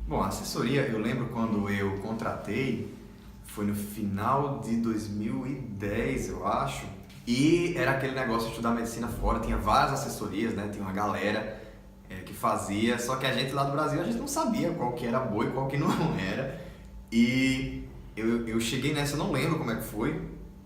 Bom, a assessoria, eu lembro quando eu contratei, foi no final de 2010, eu acho, e era aquele negócio de estudar medicina fora, tinha várias assessorias, né? Tinha uma galera que fazia, só que a gente lá do Brasil, a gente não sabia qual que era boa e qual que não era. E eu cheguei nessa, eu não lembro como é que foi,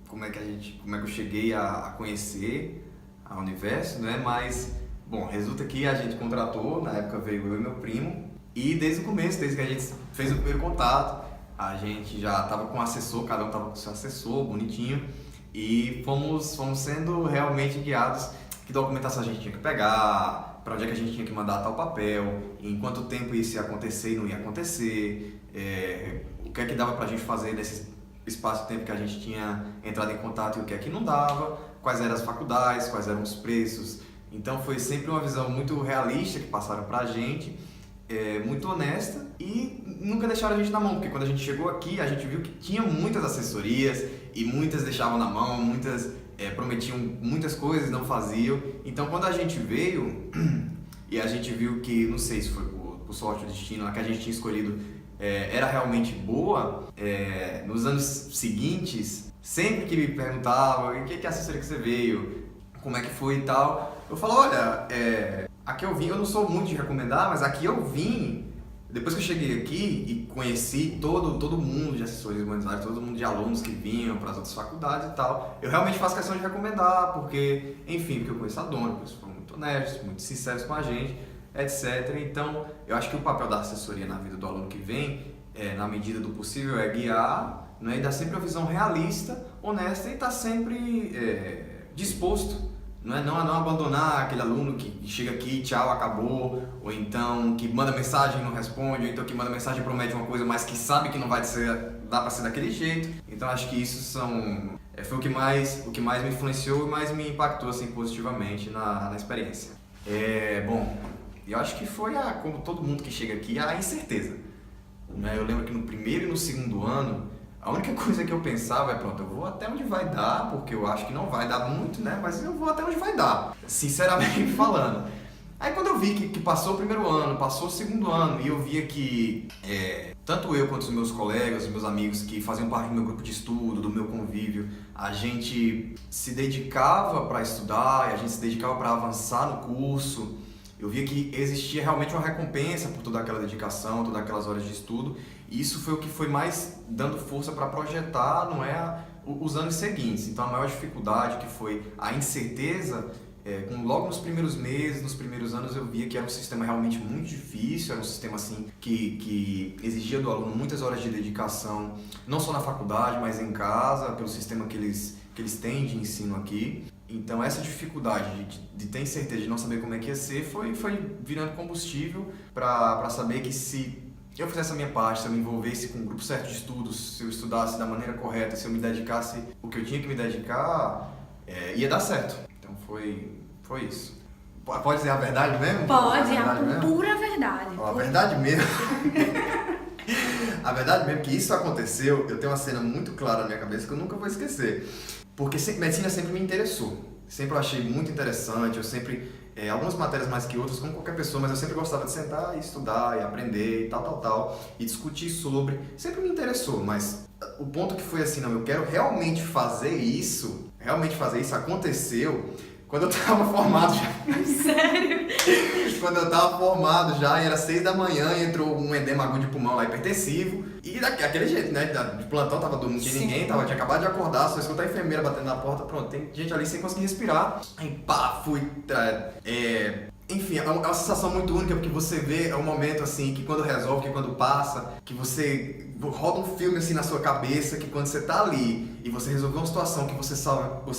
como é que eu cheguei a conhecer a Universo, né? Mas, bom, resulta que a gente contratou, na época veio eu e meu primo, e desde o começo, desde que a gente fez o primeiro contato, a gente já estava com um assessor, cada um estava com seu assessor, bonitinho, e fomos sendo realmente guiados que documentação a gente tinha que pegar, para onde é que a gente tinha que mandar tal papel, em quanto tempo isso ia acontecer e não ia acontecer, o que é que dava para a gente fazer nesse espaço de tempo que a gente tinha entrado em contato e o que é que não dava, quais eram as faculdades, quais eram os preços. Então foi sempre uma visão muito realista que passaram para a gente, muito honesta, e nunca deixaram a gente na mão, porque quando a gente chegou aqui a gente viu que tinha muitas assessorias e muitas deixavam na mão, muitas prometiam muitas coisas e não faziam. Então quando a gente veio e a gente viu que, não sei se foi por sorte ou destino, a que a gente tinha escolhido era realmente boa, nos anos seguintes, sempre que me perguntavam o que é a assessoria que você veio, como é que foi e tal, eu falo, olha, aqui eu vim, eu não sou muito de recomendar, mas aqui eu vim, depois que eu cheguei aqui e conheci todo mundo de assessorias humanitárias, todo mundo de alunos que vinham para as outras faculdades e tal, eu realmente faço questão de recomendar, porque, enfim, porque eu conheço a dona, porque eles foram muito honestos, muito sinceros com a gente, etc. Então, eu acho que o papel da assessoria na vida do aluno que vem, na medida do possível, é guiar, né, e dar sempre uma visão realista, honesta e estar sempre disposto. Não abandonar aquele aluno que chega aqui, tchau, acabou, ou então que manda mensagem e não responde, ou então que manda mensagem e promete uma coisa, mas que sabe que não vai dar para ser daquele jeito. Então acho que isso foi o que mais me influenciou e mais me impactou assim, positivamente na experiência. Bom, eu acho que foi, como todo mundo que chega aqui, a incerteza. Né? Eu lembro que no primeiro e no segundo ano, a única coisa que eu pensava pronto, eu vou até onde vai dar, porque eu acho que não vai dar muito, né? Mas eu vou até onde vai dar, sinceramente falando. Aí quando eu vi que passou o primeiro ano, passou o segundo ano, e eu via que tanto eu quanto os meus colegas, os meus amigos que faziam parte do meu grupo de estudo, do meu convívio, a gente se dedicava para estudar, e a gente se dedicava para avançar no curso. Eu via que existia realmente uma recompensa por toda aquela dedicação, todas aquelas horas de estudo, e isso foi o que foi mais dando força para projetar, não é, os anos seguintes. Então a maior dificuldade, que foi a incerteza, logo nos primeiros meses, nos primeiros anos, eu via que era um sistema realmente muito difícil, era um sistema assim que exigia do aluno muitas horas de dedicação, não só na faculdade, mas em casa, pelo sistema que eles têm de ensino aqui. Então essa dificuldade de ter incerteza, de não saber como é que ia ser, foi virando combustível para saber que se eu fizesse a minha parte, se eu me envolvesse com um grupo certo de estudos, se eu estudasse da maneira correta, se eu me dedicasse o que eu tinha que me dedicar, ia dar certo. Então foi isso. Pode dizer a verdade mesmo? Pode, a pura verdade. A verdade mesmo. A verdade mesmo que isso aconteceu, eu tenho uma cena muito clara na minha cabeça que eu nunca vou esquecer. Porque medicina sempre me interessou, sempre eu achei muito interessante, eu sempre, algumas matérias mais que outras, como qualquer pessoa, mas eu sempre gostava de sentar e estudar e aprender e tal, e discutir sobre, sempre me interessou, mas o ponto que foi assim, não, eu quero realmente fazer isso aconteceu quando eu tava formado já. Sério? Quando eu tava formado já, e era 6 da manhã, e entrou um edema agudo de pulmão lá, hipertensivo, e daquele jeito, né, de plantão, tava dormindo, não tinha ninguém, tinha acabado de acordar, só escutar a enfermeira batendo na porta, pronto, tem gente ali sem conseguir respirar, aí pá, enfim, é uma sensação muito única, porque você vê um momento assim, que quando resolve, que quando passa, que você roda um filme assim na sua cabeça, que quando você tá ali e você resolveu uma situação que você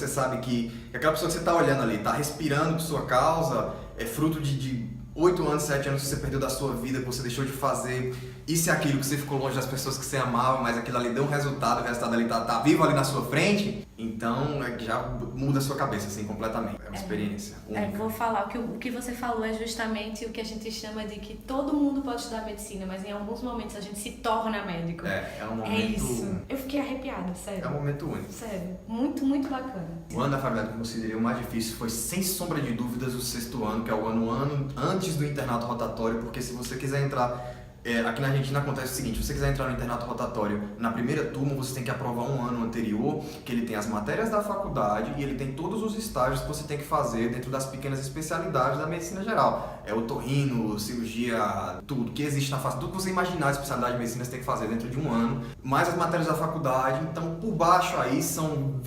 sabe que aquela pessoa que você tá olhando ali tá respirando por sua causa, é fruto de 8 anos, 7 anos que você perdeu da sua vida, que você deixou de fazer isso e aquilo, que você ficou longe das pessoas que você amava, mas aquilo ali deu um resultado, o resultado ali tá vivo ali na sua frente, então já muda a sua cabeça assim completamente. É uma experiência única. Vou falar, o que você falou é justamente o que a gente chama de que todo mundo pode estudar medicina, mas em alguns momentos a gente se torna médico. É um momento... É isso. Eu fiquei arrepiada, sério. É um momento único. Sério. Muito, muito bacana. O ano da faculdade que eu considerei o mais difícil foi, sem sombra de dúvidas, o 6º ano, que é o ano antes do internato rotatório, porque se você quiser entrar Aqui na Argentina acontece o seguinte: se você quiser entrar no internato rotatório, na primeira turma você tem que aprovar um ano anterior, que ele tem as matérias da faculdade e ele tem todos os estágios que você tem que fazer dentro das pequenas especialidades da medicina geral. Otorrino, cirurgia, tudo que existe na face, tudo que você imaginar de especialidade de medicina você tem que fazer dentro de um ano, mais as matérias da faculdade. Então por baixo aí são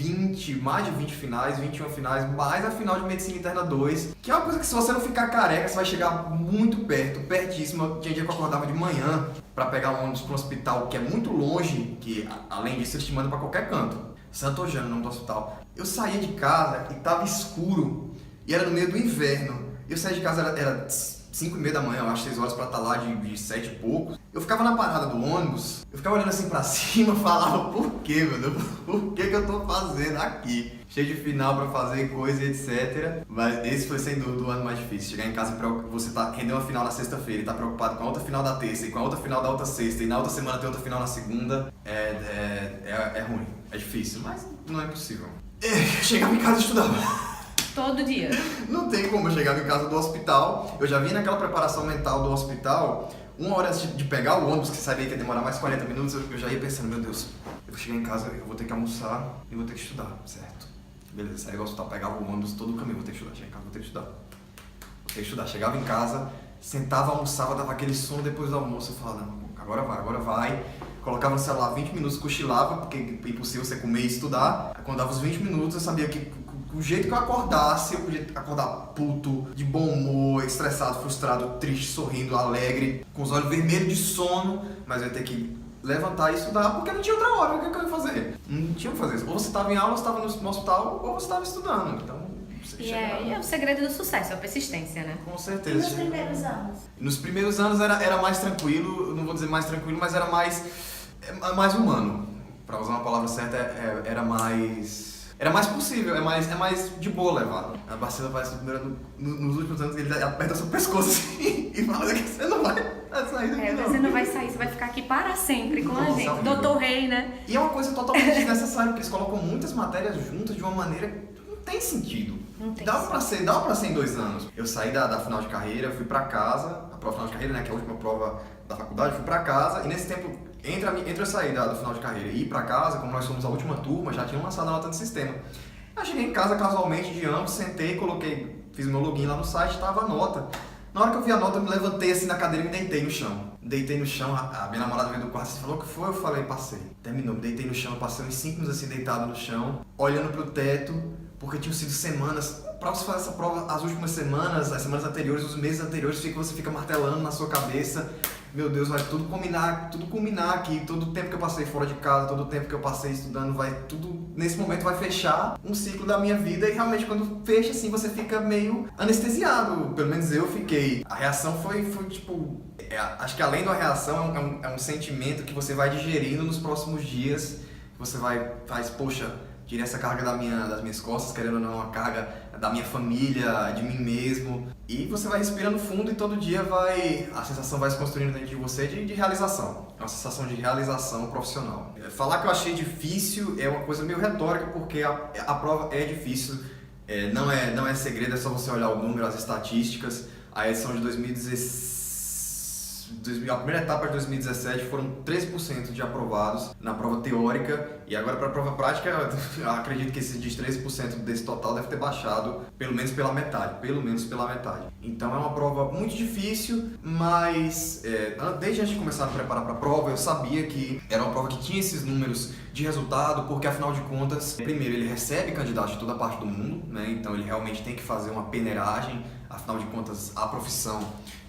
mais de 20 finais, 21 finais, mais a final de medicina interna 2, que é uma coisa que se você não ficar careca, você vai chegar muito perto, pertíssimo. Tinha dia que eu acordava de manhã para pegar um ônibus para um hospital que é muito longe, que além disso eles te mandam para qualquer canto. Santo Eugênio, o nome do hospital. Eu saía de casa e tava escuro e era no meio do inverno. Eu saía de casa, era 5h30 da manhã, eu acho, 6 horas para estar lá de 7 e poucos. Eu ficava na parada do ônibus, eu ficava olhando assim pra cima, falava, por quê, meu Deus? Por que eu tô fazendo aqui? Cheio de final pra fazer coisa e etc. Mas esse foi sem dúvida o ano mais difícil. Chegar em casa, você rendeu uma final na sexta-feira e tá preocupado com a outra final da terça e com a outra final da outra sexta e na outra semana tem outra final na segunda, é ruim, é difícil, mas não é impossível. Eu chegava em casa e estudava. Todo dia. Não tem como eu chegar em casa do hospital, eu já vi naquela preparação mental do hospital, 1 hora antes de pegar o ônibus, que sabia que ia demorar mais 40 minutos, eu já ia pensando, meu Deus, eu vou chegar em casa, eu vou ter que almoçar e vou ter que estudar, certo? Beleza, saía do hospital, pegava o ônibus, todo o caminho, vou ter que estudar, chegar em casa, vou ter que estudar. Vou ter que estudar, chegava em casa, sentava, almoçava, dava aquele sono depois do almoço, eu falava, não, agora vai. Colocava no celular 20 minutos, cochilava, porque é impossível você comer e estudar. Aí, quando dava os 20 minutos, eu sabia que o jeito que eu acordasse, eu podia acordar puto, de bom humor, estressado, frustrado, triste, sorrindo, alegre, com os olhos vermelhos de sono, mas eu ia ter que levantar e estudar, porque não tinha outra hora. O que eu ia fazer? Não tinha o que fazer. Ou você estava em aula, ou você estava no hospital, ou você estava estudando. Então, é o segredo do sucesso, a persistência, né? Com certeza. E nos primeiros anos? Nos primeiros anos era mais tranquilo, não vou dizer mais tranquilo, mas era mais humano. Para usar uma palavra certa, era mais possível, é mais de boa levar. A Barcela parece nos últimos anos ele aperta seu pescoço assim e fala que você não vai sair daqui não. Você não vai sair, você vai ficar aqui para sempre com a gente. Horrível. Doutor Rei, né? E é uma coisa totalmente desnecessária, porque eles colocam muitas matérias juntas de uma maneira que não tem sentido. Não tem dava pra ser em 2 anos. Eu saí da final de carreira, fui pra casa, a prova final de carreira, né, que é a última prova da faculdade, fui pra casa e nesse tempo, entre eu sair do final de carreira e ir pra casa, como nós fomos a última turma, já tinham lançado a nota do sistema. Eu cheguei em casa casualmente de ambos, sentei, fiz meu login lá no site, tava a nota. Na hora que eu vi a nota, eu me levantei assim na cadeira e me deitei no chão. Deitei no chão, a minha namorada veio do quarto e falou o que foi, eu falei, passei. Terminou, me deitei no chão, passei uns 5 minutos assim deitado no chão, olhando pro teto, porque tinham sido semanas. Pra você fazer essa prova, as últimas semanas, as semanas anteriores, os meses anteriores, você fica martelando na sua cabeça. Meu Deus, vai tudo culminar aqui, todo o tempo que eu passei fora de casa, todo o tempo que eu passei estudando, nesse momento vai fechar um ciclo da minha vida e realmente quando fecha assim, você fica meio anestesiado, pelo menos eu fiquei. A reação foi tipo, acho que além da reação é um sentimento que você vai digerindo nos próximos dias, você faz, poxa, tirei essa carga das minhas costas, querendo ou não, uma carga da minha família, de mim mesmo. E você vai respirando fundo e todo dia a sensação vai se construindo dentro de você de realização. É uma sensação de realização profissional. Falar que eu achei difícil é uma coisa meio retórica, porque a prova é difícil. Não é segredo, é só você olhar o número, as estatísticas. A edição de 2016, a primeira etapa de 2017 foram 13% de aprovados na prova teórica e agora para a prova prática eu acredito que esses 13% desse total deve ter baixado pelo menos pela metade. Então é uma prova muito difícil, mas desde antes de começar a me preparar para a prova eu sabia que era uma prova que tinha esses números de resultado, porque afinal de contas, primeiro ele recebe candidatos de toda parte do mundo, né? Então ele realmente tem que fazer uma peneiragem. Afinal de contas, a profissão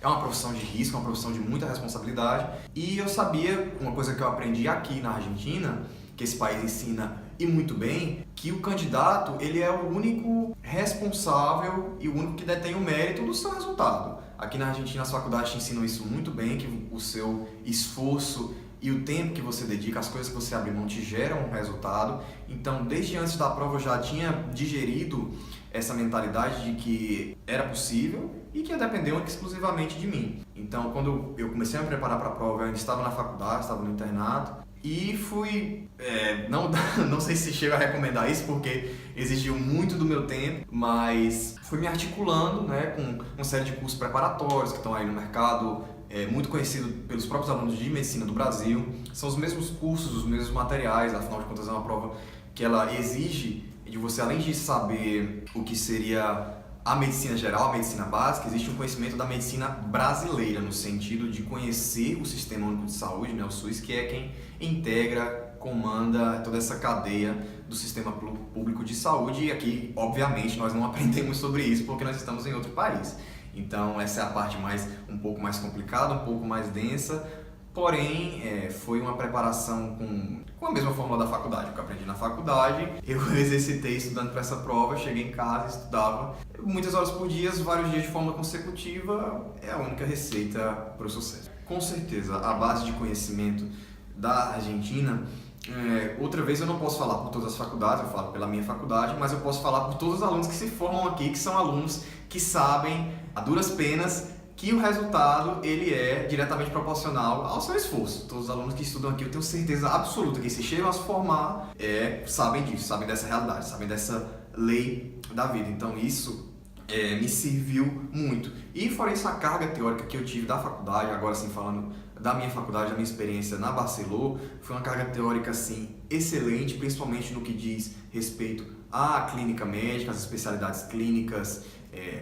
é uma profissão de risco, é uma profissão de muita responsabilidade. E eu sabia, uma coisa que eu aprendi aqui na Argentina, que esse país ensina e muito bem, que o candidato ele é o único responsável e o único que detém o mérito do seu resultado. Aqui na Argentina as faculdades te ensinam isso muito bem, que o seu esforço e o tempo que você dedica, as coisas que você abre mão te geram um resultado. Então, desde antes da prova eu já tinha digerido essa mentalidade de que era possível e que ia depender exclusivamente de mim. Então, quando eu comecei a me preparar para a prova, eu ainda estava na faculdade, estava no internato e fui, não sei se chego a recomendar isso porque exigiu muito do meu tempo, mas fui me articulando, né, com uma série de cursos preparatórios que estão aí no mercado muito conhecido pelos próprios alunos de medicina do Brasil. São os mesmos cursos, os mesmos materiais, afinal de contas é uma prova que ela exige de você, além de saber o que seria a medicina geral, a medicina básica, existe um conhecimento da medicina brasileira, no sentido de conhecer o Sistema Único de Saúde, né, o SUS, que é quem integra, comanda toda essa cadeia do sistema público de saúde. E aqui, obviamente, nós não aprendemos sobre isso porque nós estamos em outro país. Então, essa é a parte um pouco mais complicada, um pouco mais densa, porém, foi uma preparação com a mesma fórmula da faculdade. O que eu aprendi na faculdade, eu exercitei estudando para essa prova, cheguei em casa, estudava muitas horas por dia, vários dias de forma consecutiva, é a única receita para o sucesso. Com certeza, a base de conhecimento da Argentina, outra vez eu não posso falar por todas as faculdades, eu falo pela minha faculdade, mas eu posso falar por todos os alunos que se formam aqui, que são alunos que sabem, a duras penas, que o resultado ele é diretamente proporcional ao seu esforço. Todos os alunos que estudam aqui, eu tenho certeza absoluta que se chegam a se formar, sabem disso, sabem dessa realidade, sabem dessa lei da vida. Então isso me serviu muito. E fora isso, a carga teórica que eu tive da faculdade, agora sim falando da minha faculdade, da minha experiência na Barceló, foi uma carga teórica assim excelente, principalmente no que diz respeito à clínica médica, às especialidades clínicas,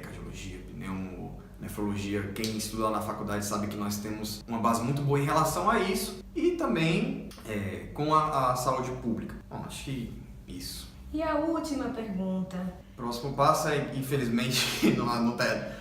cardiologia, pneumo, nefrologia. Quem estuda lá na faculdade sabe que nós temos uma base muito boa em relação a isso, e também com a saúde pública. Bom, acho que isso. E a última pergunta? Próximo passo infelizmente,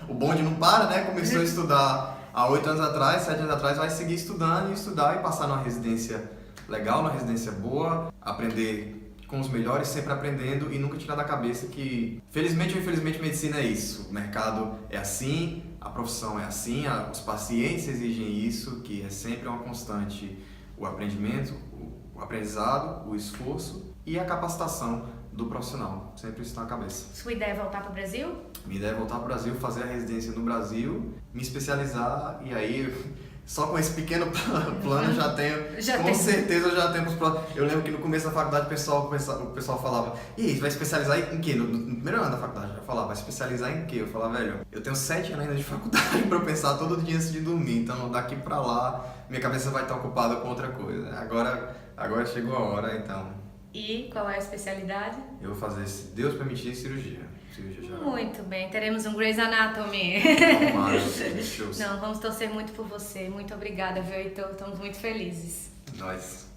o bonde não para, né? Começou a estudar há 8 anos atrás, 7 anos atrás, vai seguir estudando e estudar e passar numa residência legal, numa residência boa, aprender com os melhores, sempre aprendendo e nunca tirar da cabeça que, felizmente ou infelizmente, medicina é isso. O mercado é assim, a profissão é assim, os pacientes exigem isso, que é sempre uma constante o aprendimento, o aprendizado, o esforço e a capacitação do profissional. Sempre isso na cabeça. Sua ideia é voltar para o Brasil? Minha ideia é voltar para o Brasil, fazer a residência no Brasil, me especializar e aí... Só com esse pequeno plano certeza eu já tenho os próximos. Eu lembro que no começo da faculdade o pessoal falava: e aí, vai especializar em quê? No primeiro ano da faculdade eu falava: vai especializar em quê? Eu falava: velho, eu tenho 7 anos ainda de faculdade pra eu pensar todo dia antes de dormir, então daqui pra lá minha cabeça vai estar ocupada com outra coisa. Agora chegou a hora, então. E qual é a especialidade? Eu vou fazer, se Deus permitir, cirurgia. Muito bem, teremos um Grey's Anatomy. Não, vamos torcer muito por você. Muito obrigada, viu, Heitor? Estamos muito felizes. Nós.